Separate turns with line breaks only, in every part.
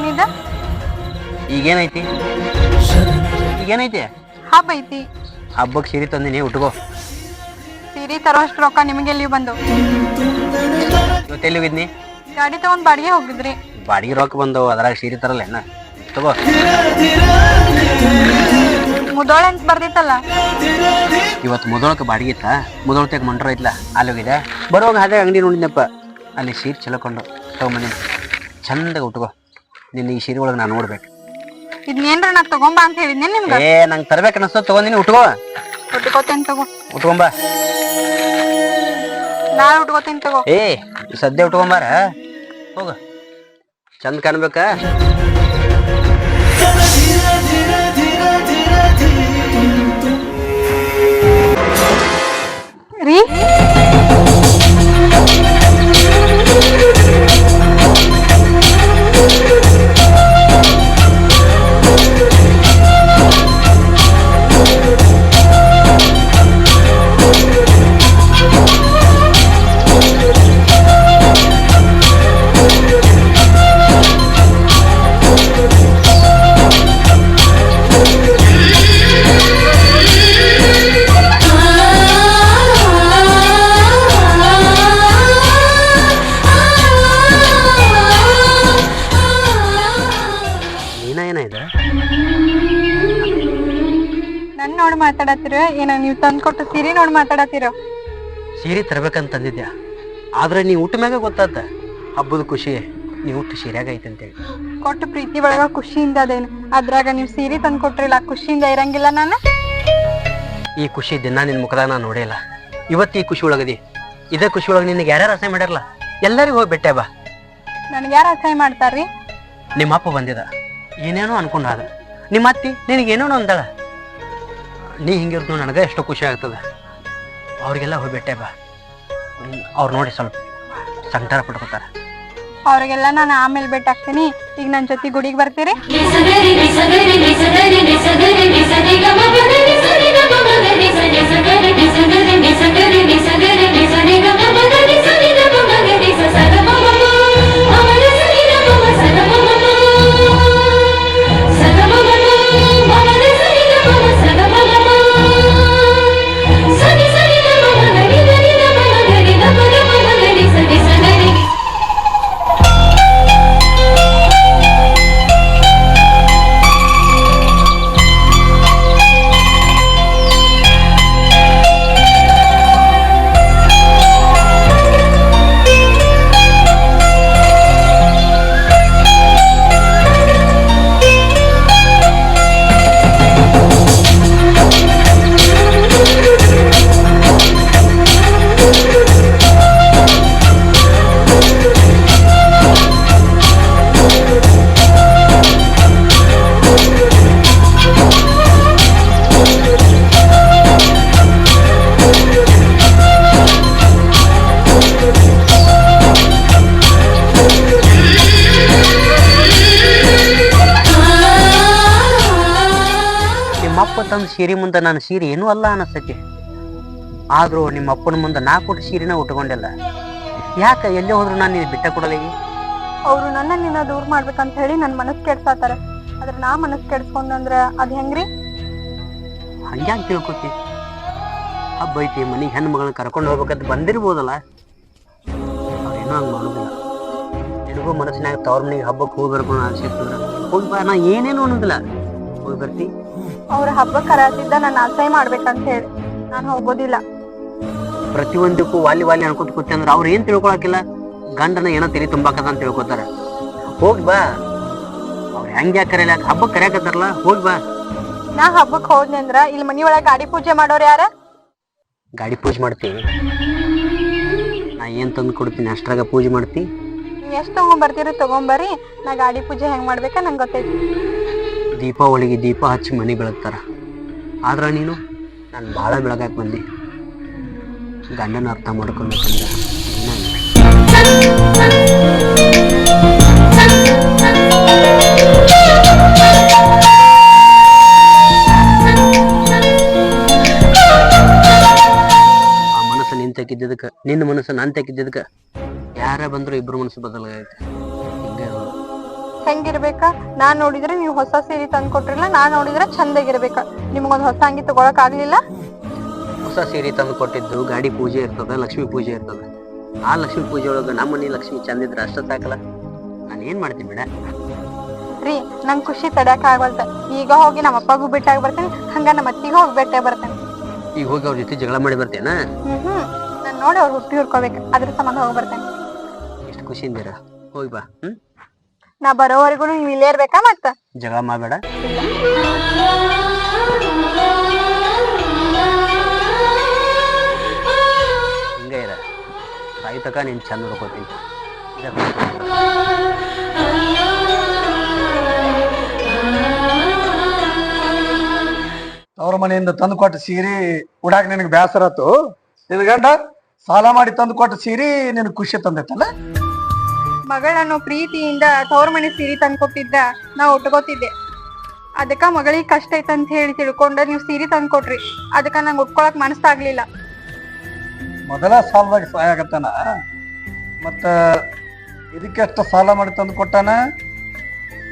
ಏನಿದ?
ಈಗೇನೈತಿ? ಈಗೇನೈತಿ?
ಹಬ್ಬ ಐತಿ.
ಹಬ್ಬಕ್ಕೆ ಸೀರೆ ತಂದಿನಿ, ಉಟ್ಕೋ.
ಸೀರೆ ತರೋಷ್ಟು ರೊಕ್ಕ ನಿಮಗೆಲ್ಲಿ ಬಂದು?
ಇವತ್ತೆಲ್ಲಿ ಹೋಗಿದ್ನಿ?
ಗಾಡಿ ತಗೊಂಡ್ ಬಾಡಿಗೆ ಹೋಗಿದ್ರಿ.
ಬಾಡಿಗೆ ರೊಕ್ಕ ಬಂದವು, ಅದ್ರಾಗ ಸೀರೆ ತರಲ್ಲ ಏನ? ತಗೋ.
ಮುದೋಳ ಅಂತ ಬರ್ದಿತ್ತಲ್ಲ.
ಇವತ್ತು ಮುದೋಳಕ್ಕೆ ಬಾಡಿಗೆ ಇತ್ತ, ಮುದೋಳತೆಗೆ ಮಂಟ್ರ ಐತ್ಲ, ಅಲ್ಲಿ ಹೋಗಿದೆ. ಬರುವಾಗ ಅದೇ ಅಂಗಡಿ ನೋಡಿದ್ನಪ್ಪ, ಅಲ್ಲಿ ಸೀರೆ ಚಲೋಕೊಂಡು ತಗೊಂಬಂದಿನಿ. ಚಂದಾಗ ಉಟ್ಕೋ. ನಿನ್ನ ಈ ಸೀರೆ ಒಳಗೆ ನಾನು ನೋಡ್ಬೇಕು.
ಇದನ್ನೇನ್ರ ನಾ ತಗೊಂಬಾ ಅಂತ ಹೇಳಿದ್ನೆ ನಿಮ್ಗೆ.
ನಂಗೆ ತರ್ಬೇಕು ಅನಿಸ್ತೋ, ತಗೊಂದಿನಿ, ಉಟ್ಕೋ.
ಉಟ್ಕೋತೇನೆ ತಗೋ.
ಉಟ್ಕೊಂಬ.
ನಾಳೆ ಉಟ್ಕೋತೇನೆ ತಗೋ.
ಸದ್ಯ ಉಟ್ಕೊಂಬಾರ, ಹೋಗ. ಚಂದ ಕಾಣ್ಬೇಕ.
ರೀ ನನ್ ನೋಡಿ ಮಾತಾಡತ್ತೀರ ಏನ? ನೀವ್ ತಂದ್ಕೊಟ್ಟು ಸೀರೆ ನೋಡಿ ಮಾತಾಡತ್ತೀರ?
ಸೀರೆ ತರ್ಬೇಕಂತ ತಂದಿದ್ಯಾ, ಆದ್ರೆ ನೀ ಊಟ ಮ್ಯಾಗ ಗೊತ್ತಾತ ಹಬ್ಬದ ಖುಷಿ ನೀವು ಊಟ ಸೀರೆಯಾಗ ಐತೆ ಅಂತೇಳಿ.
ಕೊಟ್ಟು ಪ್ರೀತಿ ಒಳಗ ಖುಷಿಯಿಂದ ಅದೇನು, ಅದ್ರಾಗ ನೀವ್ ಸೀರೆ ತಂದ್ ಕೊಟ್ರಿಲ್ಲ, ಖುಷಿಯಿಂದ ಇರಂಗಿಲ್ಲ ನಾನು?
ಈ ಖುಷಿ ದಿನ ನಿನ್ ಮುಖದಾಗ ನಾನು ನೋಡಿಲ್ಲ. ಇವತ್ತು ಈ ಖುಷಿ ಒಳಗದಿ, ಇದೇ ಖುಷಿ ಒಳಗೆ ನಿನಗೆ ಯಾರ್ಯಾರು ಅಸಹ್ಯ ಮಾಡ್ಯಾರಲ್ಲ ಎಲ್ಲರಿಗೂ ಹೋಗಿ ಬೆಟ್ಟೆ ಬಾ.
ನನ್ಗೆ ಯಾರು ಅಸಹ್ಯ ಮಾಡ್ತಾರ್ರಿ?
ನಿಮ್ಮ ಅಪ್ಪ ಬಂದಿದ, ಏನೇನೋ ಅನ್ಕೊಂಡಾದ. ನಿಮ್ಮ ಅತ್ತಿ ನಿನಗೇನೋ ಅಂದಾಳ. ನೀ ಹಿಂಗಿರ್ತು ನನಗೆ ಎಷ್ಟೋ ಖುಷಿ ಆಗ್ತದೆ. ಅವ್ರಿಗೆಲ್ಲ ಹೋಗಿ ಬೆಟ್ಟೆ ಬಾ. ಅವ್ರು ನೋಡಿ ಸ್ವಲ್ಪ ಸಂಕಟ ಪಡ್ಕೋತಾರ.
ಅವ್ರಿಗೆಲ್ಲ ನಾನು ಆಮೇಲೆ ಭೇಟಿ ಆಗ್ತೀನಿ. ಈಗ ನನ್ನ ಜೊತೆ ಗುಡಿಗೆ ಬರ್ತೀರಿ?
ನಿಮ್ಮಪ್ಪ ತಂದ ಸೀರೆ ಮುಂದೆ ನಾನು ಸೀರೆ ಏನೂ ಅಲ್ಲ ಅನಿಸ್ತೈತಿ. ಆದ್ರೂ ನಿಮ್ಮ ಅಪ್ಪನ ಮುಂದೆ ನಾ ಕೊಟ್ಟು ಸೀರೆನ ಉಟ್ಕೊಂಡಿಲ್ಲ. ಯಾಕೆ ಎಲ್ಲೇ ಹೋದ್ರು ನಾನು ನೀನು ಬಿಟ್ಟ ಕೊಡಲ್ಲ.
ಅವ್ರು ನನ್ನ ನಿನ್ನ ದೂರ ಮಾಡ್ಬೇಕಂತ ಹೇಳಿ ನನ್ನ ಮನಸ್ಸು ಕೆಡ್ಸಾತಾರ. ಆದ್ರೆ ನಾ ಮನಸ್ಸು ಕೆಡ್ಸ್ಕೊಂಡ್ರ ಅದ್ ಹೆಂಗ್ರಿ?
ಹಂಗ್ಯಾಂಗ ತಿಳ್ಕೊತಿ? ಹಬ್ಬ ಐತಿ, ಮನೆಗೆ ಹೆಣ್ಣು ಮಗಳನ್ನ ಕರ್ಕೊಂಡು ಹೋಗ್ಬೇಕಂತ ಬಂದಿರ್ಬೋದಲ್ಲ. ಅವ್ರೇನೋ ಹಂಗೆ ಮಾಡೋದಿಲ್ಲ. ನಿನಗೂ ಮನಸ್ಸಿನಾಗ ತವ್ರ ಮನೆಗೆ ಹಬ್ಬಕ್ಕೆ ಹೋಗಿ ಬರ್ಕೊಂಡು ಅನ್ಸಿರ್ತಂದ್ರ ಹೋಗಿ ಬಾ. ನಾ ಏನೇನು ಅನ್ನೋದಿಲ್ಲ, ಹೋಗಿ ಬರ್ತಿ.
ಅವ್ರ ಹಬ್ಬ ಕರಾತಿದ್ದ ನನ್ನ ಅಸಹ್ಯ ಮಾಡ್ಬೇಕಂತ ಹೇಳಿ ನಾನು ಹೋಗೋದಿಲ್ಲ.
ಪ್ರತಿಯೊಂದಕ್ಕೂ ವಾಲಿ ವಾಲಿ ಅನ್ಕೊತ ಕೂತಿ ಅಂದ್ರೆ ಅವ್ರು ಏನ್ ತಿಳ್ಕೊಳಕಿಲ್ಲ. ಗಂಡನ ಏನೋ ತಿಳಿ ತುಂಬಾಕದ ಅಂತ ತಿಳ್ಕೊತಾರ. ಹೋಗಿ ಬಾ. ಅವ್ರು ಹೆಂಗ್ ಯಾಕೆ ಕರೆಯಲ್ಲ, ಹಬ್ಬಕ್ಕೆ ಕರೆಯಕತ್ತಾರಲ್ಲ, ಹೋಗಿ ಬಾ.
ನಾ ಹಬ್ಬಕ್ಕೆ ಹೋದ್ನಿ ಅಂದ್ರ ಇಲ್ಲಿ ಮನಿ ಒಳಗ ಗಾಡಿ ಪೂಜೆ ಮಾಡೋರು ಯಾರ?
ಗಾಡಿ ಪೂಜೆ ಮಾಡ್ತೀವಿ. ನಾ ಏನ್ ತಂದು ಕೊಡ್ತೀನಿ ಅಷ್ಟ್ರಾಗ ಪೂಜೆ ಮಾಡ್ತಿ.
ನೀವ್ ಎಷ್ಟ್ ತಗೊಂಡ್ಬರ್ತೀರಿ ತಗೊಂಬರ್ರಿ, ನಾ ಗಾಡಿ ಪೂಜೆ ಹೆಂಗ್ ಮಾಡ್ಬೇಕ ನಂಗೆ ಗೊತ್ತೈತಿ.
ದೀಪಾವಳಿಗೆ ದೀಪ ಹಚ್ಚಿ ಮನೆ ಬೆಳಗ್ತಾರ. ಆದ್ರ ನೀನು ನಾನು ಭಾಳ ಬೆಳಗಾಕ್ ಬಂದಿ. ಗಂಡನ ಅರ್ಥ ಮಾಡ್ಕೊಬೇಕಂದ್ರ ಆ ಮನಸ್ಸು ನಿನ್ ತೆಗಿದ್ದಕ್ಕ, ನಿನ್ನ ಮನಸ್ಸು ನಾನು ತೆಗಿದ್ದಕ್ಕ ಯಾರ ಬಂದ್ರು ಇಬ್ರು ಮನಸ್ಸು ಬದಲಾಗೈತೆ. ಹಿಂಗೆ
ಹೆಂಗಿರ್ಬೇಕ? ನಾನ್ ನೋಡಿದ್ರೆ ನೀವು ಹೊಸ ಸೀರೆ ತಂದು ಕೊಟ್ರಿಲ್ಲ, ನಾನ್ ನೋಡಿದ್ರೆ ಚಂದಾಗಿರ್ಬೇಕ. ನಿಮ್ಗೊಂದ್ ಹೊಸ ಅಂಗಿ ತಗೊಳಕ್ ಆಗ್ಲಿಲ್ಲ?
ಹೊಸ ಸೀರೆ ತಂದು ಕೊಟ್ಟಿದ್ದು ಗಾಡಿ ಪೂಜೆ ಇರ್ತದ, ಲಕ್ಷ್ಮೀ ಪೂಜೆ ಇರ್ತದ. ಆ ಲಕ್ಷ್ಮೀ ಪೂಜೆ ಒಳಗ ನಮ್ಮ ಮನೆ ಲಕ್ಷ್ಮಿ ಚಂದ ಇದ್ರೆ ಅಷ್ಟ ಸಾಕಲ್ಲ. ನಾನು ಏನ್ ಮಾಡ್ತೀನಿ ಬಿಡ
ರೀ. ನಂಗ್ ಖುಷಿ ತಡ್ಯಾಕ ಆಗವಲ್ತ. ಈಗ ಹೋಗಿ ನಮ್ಮ ಅಪ್ಪಗೂ ಬಿಟ್ಟಾಗ ಬರ್ತೇನೆ, ಹಂಗ ನಮ್ಮ ಅತ್ತಿಗೂ ಹೋಗಿ ಭೇಟಿಯಾಗಿ ಬರ್ತೇನೆ.
ಈಗ ಹೋಗಿ ಅವ್ರ ಜೊತೆ ಜಗಳ ಮಾಡಿ ಬರ್ತೇನ?
ನಾನ್ ನೋಡಿ ಅವ್ರ ಹುಟ್ಟಿ ಹುರ್ಕೋಬೇಕು, ಅದ್ರ ಸಂಬಂಧ ಹೋಗಿ ಬರ್ತೇನೆ.
ಎಷ್ಟು ಖುಷಿಯಿಂದಿರ ಹೋಗಿ ಬಾ.
ನಾ ಬರೋವರೆಗೂ ನೀವ್ ಇಲ್ಲೇ ಇರ್ಬೇಕಾ? ಮತ್ತ
ಜಗಳ ಮಾಡಬೇಡ. ಹಿಂಗ ಇರ ತಾಯಿ ತಕ ನೀನ್ ಚಂದ ನೋಡ್ಕೋತೀನಿ.
ಅವ್ರ ಮನೆಯಿಂದ ತಂದು ಕೊಟ್ಟ ಸೀರೆ ಉಡಾಕ ನಿನಗೆ ಬೇಸರ ಆತು. ನಿನ್ ಗಂಡ ಸಾಲ ಮಾಡಿ ತಂದು ಕೊಟ್ಟ ಸೀರೆ ನಿನಗೆ ಖುಷಿ ತಂದೈತಲ್ಲ.
ಮಗಳನ್ನು ಪ್ರೀತಿಯಿಂದ ತವ್ರ ಮನೆ ಸೀರೆ ತಂದ್ಕೊಟ್ಟಿದ್ದ ನಾ ಉಟ್ಕೋತಿದ್ದೆ. ಅದಕ್ಕ ಮಗಳಿಗೆ ಕಷ್ಟ ಐತಂತ ಹೇಳಿ ತಿಳ್ಕೊಂಡ ನೀವು ಸೀರೆ ತಂದ್ಕೊಟ್ರಿ. ಅದಕ್ಕ ನಂಗೆ ಉಟ್ಕೊಳಕ್ ಮನಸ್ಸಾಗ್ಲಿಲ್ಲ.
ಮೊದಲ ಸಾಲದಾಗ ಸಹಾಯ ಆಗತ್ತಾನ, ಮತ್ತ ಇದಕ್ಕೆ ಅಷ್ಟ ಸಾಲ ಮಾಡಿ ತಂದು ಕೊಟ್ಟಾನ.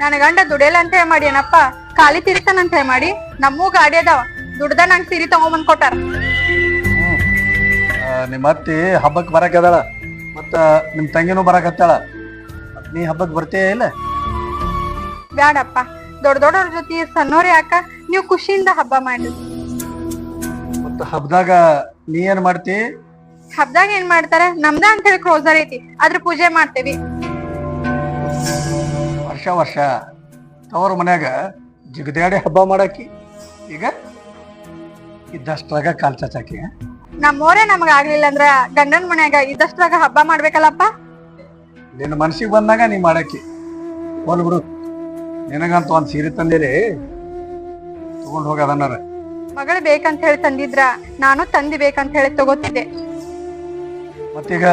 ನನ್ನ ಗಂಡ ದುಡಿಯಲ್ಲ ಅಂತ ಹೇಳಿ ಮಾಡಿ ಏನಪ್ಪ, ಖಾಲಿ ತಿರ್ತಾನಂತ ಹೇಳಿ ಮಾಡಿ. ನಮ್ಮೂ ಗಾಡಿ ಅದಾವ, ದುಡ್ದ ನಂಗೆ ಸೀರೆ ತಗೊಂಬಂದ್ ಕೊಟ್ಟಾರ.
ನಿಮ್ಮ ಅತ್ತಿ ಹಬ್ಬಕ್ಕೆ ಬರಕದಾಳ, ಮತ್ತ ನಿಮ್ ತಂಗಿನೂ ಬರಕತ್ತಾಳ. ನೀ ಹಬ್ಬಕ್ಕೆ ಬರ್ತೀಯ ಇಲ್ಲ?
ಬ್ಯಾಡಪ್ಪ, ದೊಡ್ಡ ದೊಡ್ಡವ್ರ ಜೊತೆ ಸಣ್ಣವ್ರ ಯಾಕ, ನೀವು ಖುಷಿಯಿಂದ ಹಬ್ಬ ಮಾಡಿ.
ಮತ್ತ ಹಬ್ಬದಾಗ ನೀ ಏನ್ ಮಾಡ್ತಿ?
ಹಬ್ಬದಾಗ ಏನ್ ಮಾಡ್ತಾರ? ನಮ್ದ ಅಂತ ಹೇಳಿ ಕ್ರೋಸರ್ ಐತಿ, ಅದ್ರ ಪೂಜೆ ಮಾಡ್ತೇವಿ.
ವರ್ಷ ವರ್ಷ ತವ್ರ ಮನ್ಯಾಗ ಜಿಗದಾಡಿ ಹಬ್ಬ ಮಾಡಾಕಿ, ಈಗ ಇದ್ದಷ್ಟ್ರಾಗ ಕಾಲ್ ಚಾಚಾಕಿ.
ನಮ್ಮೋರೇ ನಮಗ ಆಗ್ಲಿಲ್ಲ ಅಂದ್ರ ಗಂಡನ ಮನ್ಯಾಗ ಇದ್ದಷ್ಟ್ರಾಗ ಹಬ್ಬ ಮಾಡ್ಬೇಕಲ್ಲಪ್ಪ.
ನಿನ್ನ ಮನ್ಸಿಗೆ ಬಂದಾಗ ನೀ ಮಾಡಾಕಿ ಹೋಲ್ ಬಿಡು. ನಿನಗಂತ ಒಂದ್ ಸೀರೆ ತಂದಿರಿ, ತಗೊಂಡ್ ಹೋಗದನ್ನಾರ.
ಮಗಳು ಬೇಕಂತ ಹೇಳಿ ತಂದಿದ್ರ ನಾನು ತಂದಿ ಬೇಕಂತ ಹೇಳಿ ತಗೋತಿದ್ದೆ.
ಮತ್ತೀಗ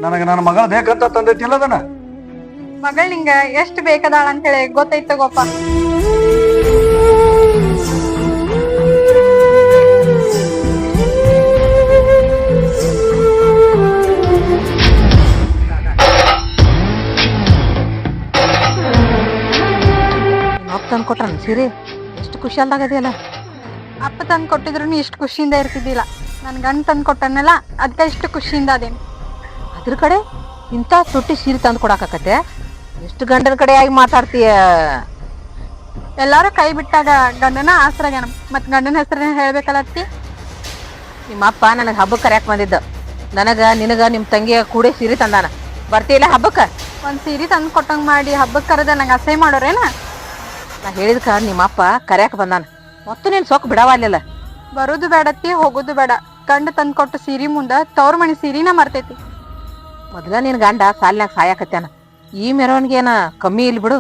ನನಗ ನನ್ನ ಮಗಳು ಬೇಕಂತ ತಂದೈತಿಲ್ಲ ಅದನ್ನ.
ಮಗಳ್ ನಿಂಗ ಎಷ್ಟ್ ಬೇಕದಾಳ ಅಂತ ಹೇಳಿ ಗೊತ್ತೈತ್ ತಗೋಪ್ಪ.
ತಂದು ಕೊಟ್ರ ಸೀರೆ ಎಷ್ಟು ಖುಷಿ ಅಲ್ದಾಗದಿಯಲ್ಲ.
ಅಪ್ಪ ತಂದ್ ಕೊಟ್ಟಿದ್ರು ಇಷ್ಟು ಖುಷಿಯಿಂದ ಇರ್ತಿದ್ದಿಲ್ಲ. ನನ್ ಗಂಡ ತಂದ್ ಕೊಟ್ಟನಲ್ಲ, ಅದಕ್ಕೆ ಇಷ್ಟು ಖುಷಿಯಿಂದ ಅದೇನು.
ಅದ್ರ ಕಡೆ ಇಂಥ ತುಟ್ಟಿ ಸೀರೆ ತಂದು ಕೊಡಾಕತ್ತೆ. ಎಷ್ಟು ಗಂಡನ ಕಡೆ ಆಗಿ ಮಾತಾಡ್ತೀಯ.
ಎಲ್ಲಾರು ಕೈ ಬಿಟ್ಟಾಗ ಗಂಡನ ಆಸರಾಗ್ಯಾನ, ಮತ್ ಗಂಡನ ಹೆಸರನ್ನ ಹೇಳ್ಬೇಕಲ್ಲತ್ತಿ.
ನಿಮ್ಮಪ್ಪ ನನಗೆ ಹಬ್ಬಕ್ಕೆ ಕರ್ಯಾಕ್ ಬಂದಿದ್ದ. ನನಗ ನಿನಗ ನಿಮ್ ತಂಗಿಯ ಕೂಡೆ ಸೀರೆ ತಂದಾನ. ಬರ್ತೀಯಲ್ಲ ಹಬ್ಬಕ್ಕ?
ಒಂದ್ ಸೀರೆ ತಂದ್ ಕೊಟ್ಟಂಗ್ ಮಾಡಿ ಹಬ್ಬಕ್ ಕರೆದ ನಂಗೆ ಅಸಹ್ಯ ಮಾಡೋರೇನ?
ನಾ ಹೇಳಿದ್ಕ ನಿಮ್ಮಪ್ಪ ಕರ್ಯಾಕ್ ಬಂದಾನ. ಮತ್ತು ನೀನ್ ಸೊಕ್ ಬಿಡವಲ್ಲ.
ಬರುದು ಬೇಡತ್ತಿ, ಹೋಗುದು ಬೇಡ. ಗಂಡ ತಂದ್ ಕೊಟ್ಟ ಸೀರೆ ಮುಂದ ತವ್ರ ಮನಿ ಸೀರಿನ ಮರ್ತೈತಿ.
ಮೊದಲ ನಿನ್ ಗಂಡ ಸಾಲಿನಾಗ ಸಾಯಾಕತ್ಯಾನ. ಈ ಮೆರವಣಿಗೆ ಏನ ಕಮ್ಮಿ ಇಲ್ಲಿ ಬಿಡು.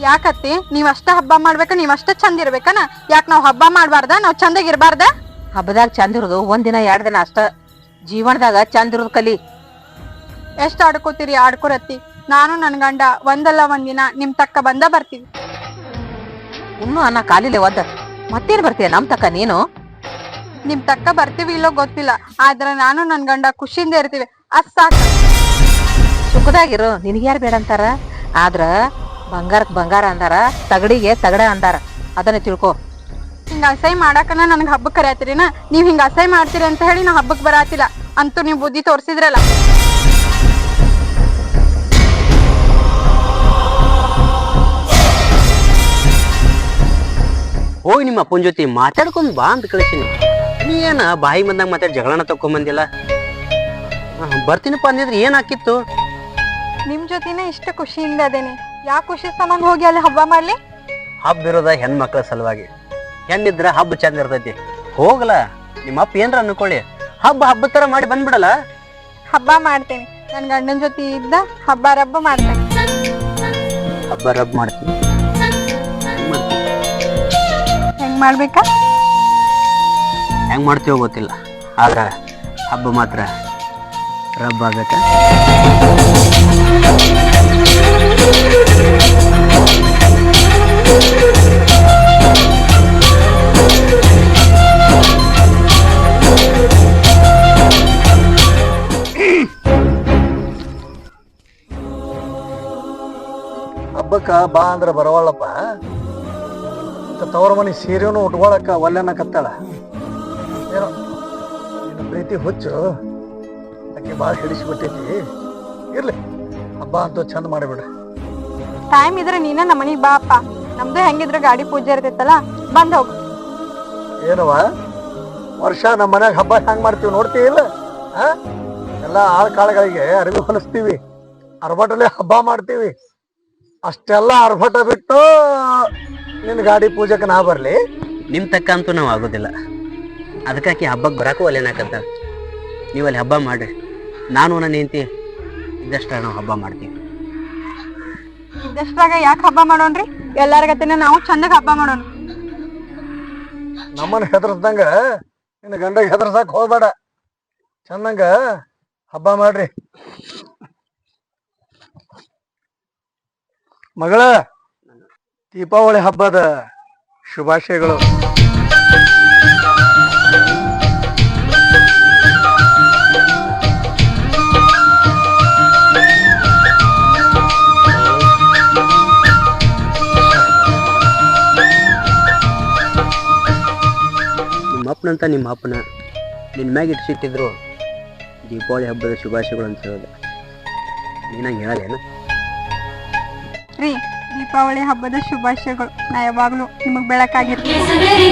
ಯಾಕತ್ತಿ? ನೀವ್ ಅಷ್ಟ ಹಬ್ಬ ಮಾಡ್ಬೇಕ, ನೀವ್ ಅಷ್ಟ ಚಂದ ಇರ್ಬೇಕನ? ಯಾಕೆ ನಾವ್ ಹಬ್ಬ ಮಾಡ್ಬಾರ್ದ? ನಾವ್ ಚಂದಾಗ ಇರ್ಬಾರ್ದ?
ಹಬ್ಬದಾಗ ಚಂದ ಇರೋದು ಒಂದಿನ 2 ದಿನ ಅಷ್ಟ. ಜೀವನದಾಗ ಚಂದ ಇರೋದು ಕಲಿ.
ಎಷ್ಟ್ ಆಡ್ಕೋತೀರಿ ಆಡ್ಕೊರತ್ತಿ. ನಾನು ನನ್ ಗಂಡ ಒಂದಲ್ಲ ಒಂದಿನ ನಿಮ್ ತಕ್ಕ ಬಂದ ಬರ್ತೀವಿ.
ಇನ್ನೂ ಅನ್ನ ಕಾಲಿಲೆ ಒದ್ದ ಮತ್ತೇನ್ ಬರ್ತೀಯ ನಮ್ ತಕ್ಕ ನೀನು?
ನಿಮ್ ತಕ್ಕ ಬರ್ತೀವಿ ಇಲ್ಲೋ ಗೊತ್ತಿಲ್ಲ, ಆದ್ರ ನಾನು ನನ್ ಗಂಡ ಖುಷಿಯಿಂದ ಇರ್ತೀವಿ, ಅದ್ ಸಾಕ.
ಸುಖದಾಗಿರು, ನಿನಗ್ಯಾರು ಬೇಡ ಅಂತಾರ. ಆದ್ರ ಬಂಗಾರಕ್ ಬಂಗಾರ ಅಂದಾರ, ತಗಡಿಗೆ ತಗಡ ಅಂದಾರ. ಅದನ್ನ ತಿಳ್ಕೊ.
ಹಿಂಗ ಅಸಹ್ಯ ಮಾಡಾಕನ ನನ್ಗ ಹಬ್ಬಕ್ ಕರ್ಯಾತಿರಿನ? ನೀವ್ ಹಿಂಗ ಅಸಹ್ಯ ಮಾಡ್ತೀರಿ ಅಂತ ಹೇಳಿ ನಾ ಹಬ್ಬಕ್ ಬರಾತಿಲ್ಲ. ಅಂತೂ ನೀವ್ ಬುದ್ಧಿ ತೋರ್ಸಿದ್ರಲ್ಲ.
ಹೋಗಿ ನಿಮ್ಮ ಅಪ್ಪನ ಜೊತೆ ಮಾತಾಡ್ಕೊಂಡ್ ಬಾ ಅಂತ ಕಳಿಸಿನಿ. ನೀ ಏನ ಬಾಯಿ ಬಂದಾಗ ಮಾತಾಡಿ ಜಗಳನ ತಕೊಂಬಂದಿಲ್ಲ. ಬರ್ತೀನಪ್ಪ ಅಂದಿದ್ರೆ ಏನ್ ಹಾಕಿತ್ತು?
ನಿಮ್ ಜೊತೆನೆ ಇಷ್ಟ ಖುಷಿಯಿಂದ ಅದೇನಿ. ಯಾ ಖುಷಿ ಸಂಬಂಧ ಹೋಗಿ ಅಲ್ಲಿ ಹಬ್ಬ ಮಾಡ್ಲಿ?
ಹಬ್ಬ ಇರೋದ ಹೆಣ್ಮಕ್ಳ ಸಲುವಾಗಿ. ಹೆಣ್ಣಿದ್ರ ಹಬ್ಬ ಚಂದ ಇರ್ತೈತಿ. ಹೋಗಲ್ಲ, ನಿಮ್ಮ ಅಪ್ಪ ಏನ್ರ ಅನ್ಕೊಳ್ಳಿ, ಹಬ್ಬ ತರ ಮಾಡಿ ಬಂದ್ಬಿಡಲ್ಲ.
ಹಬ್ಬ ಮಾಡ್ತೇನೆ, ನನ್ ಗಂಡನ ಜೊತೆ ಇದ್ದ ಹಬ್ಬ ರಬ್ಬ ಮಾಡ್ತೇನೆ.
ಹಬ್ಬ ರಬ್ಬ ಮಾಡ್ತೀನಿ.
ಹೆಂಗ್ ಮಾಡ್ಬೇಕಾ?
ಹೆಂಗ್ ಮಾಡ್ತೀವೋ ಗೊತ್ತಿಲ್ಲ, ಆದ್ರ ಹಬ್ಬ ಮಾತ್ರ ರಬ್ಬ ಆಗ್ಬೇಕ.
ಹಬ್ಬಕ್ಕ ಬಾ ಅಂದ್ರೆ ಬರವಲ್ಲಪ್ಪ. ತವ್ರ ಮನೆ ಸೀರೆನೂ ಉಟ್ಕೊಳಕ್ಕ ಒಲ್ಲೆನಕತ್ತಾಳ. ಏನೋ ನಿನ್ನ ಪ್ರೀತಿ ಹುಚ್ಚು ಆಕೆ ಭಾಳ ಹಿಡಿಸಿಬಿಟ್ಟೈತಿ. ಇರ್ಲಿ, ಹಬ್ಬ ಅಂತೂ ಚಂದ ಮಾಡಿಬಿಡ.
ಟೈಮ್ ಇದ್ರೆ ನೀನ ನಮ್ಮ ಮನಿಗ್ ಬಾ ಅಪ್ಪ. ನಮ್ದು ಹೆಂಗಿದ್ರು ಗಾಡಿ ಪೂಜೆ ಇರ್ತೈತಲ್ಲ, ಬಂದ್ ಹೋಗು.
ಏನವ ವರ್ಷ ನಮ್ಮ ಮನ್ಯಾಗ ಹಬ್ಬ ಹೆಂಗ್ ಮಾಡ್ತೀವಿ ನೋಡ್ತೀವಿ ಇಲ್ಲ? ಎಲ್ಲ ಆಳ್ ಕಾಳುಗಳಿಗೆ ಅರಿವಿ ಹೊಲಿಸ್ತೀವಿ, ಅರ್ಭಟಲೆ ಹಬ್ಬ ಮಾಡ್ತೀವಿ. ಅಷ್ಟೆಲ್ಲ ಅರ್ಭಟ ಬಿಟ್ಟು ನಿನ್ನ ಗಾಡಿ ಪೂಜೆಗೆ ನಾ ಬರ್ಲಿ?
ನಿಮ್ಮ ತಕ್ಕ ಅಂತೂ ನಾವು ಆಗೋದಿಲ್ಲ. ಅದಕ್ಕಾಕಿ ಹಬ್ಬಕ್ಕೆ ಬರಾಕು ಒಲ್ಲೆನಾಕಂತ. ನೀವು ಅಲ್ಲಿ ಹಬ್ಬ ಮಾಡ್ರಿ, ನಾನು ನನ್ನ ಹೆಂಡತಿ ಇದ್ದಷ್ಟ ನಾವು ಹಬ್ಬ ಮಾಡ್ತೀವಿ.
ಇದ್ದಷ್ಟ್ರಾಗ ಯಾಕೆ ಹಬ್ಬ ಮಾಡೋಣ್ರಿ? ಎಲ್ಲಾರ್ಗತಿನ ನಾವು ಚಂದಾಗ ಹಬ್ಬ ಮಾಡೋಣ.
ನಮ್ಮನ್ನ ಹೆದರ್ಸ್ದಂಗ ನಿನ್ನ ಗಂಡಗೆ ಹೆದರ್ಸಕ್ ಹೋಗ್ಬೇಡ. ಚಂದಂಗ ಹಬ್ಬ ಮಾಡ್ರಿ. ಮಗಳ, ದೀಪಾವಳಿ ಹಬ್ಬದ ಶುಭಾಶಯಗಳು.
ನಿಮ್ಮ ಅಪ್ಪನಂತ ನಿಮ್ಮ ಅಪ್ಪನ ನಿನ್ನ ಮ್ಯಾಗ ಇಟ್ಸಿಟ್ಟಿದ್ರು ದೀಪಾವಳಿ ಹಬ್ಬದ ಶುಭಾಶಯಗಳು ಅಂತ ಹೇಳೋದು ನೀನಂಗೆ ಹೇಳಲೇನು?
ರೀ, ದೀಪಾವಳಿ ಹಬ್ಬದ ಶುಭಾಶಯಗಳು. ನಾ ಯಾವಾಗ್ಲೂ ನಿಮಗ್ ಬೆಳಕಾಗಿರ್ತೀನಿ.
ಸಗರಿ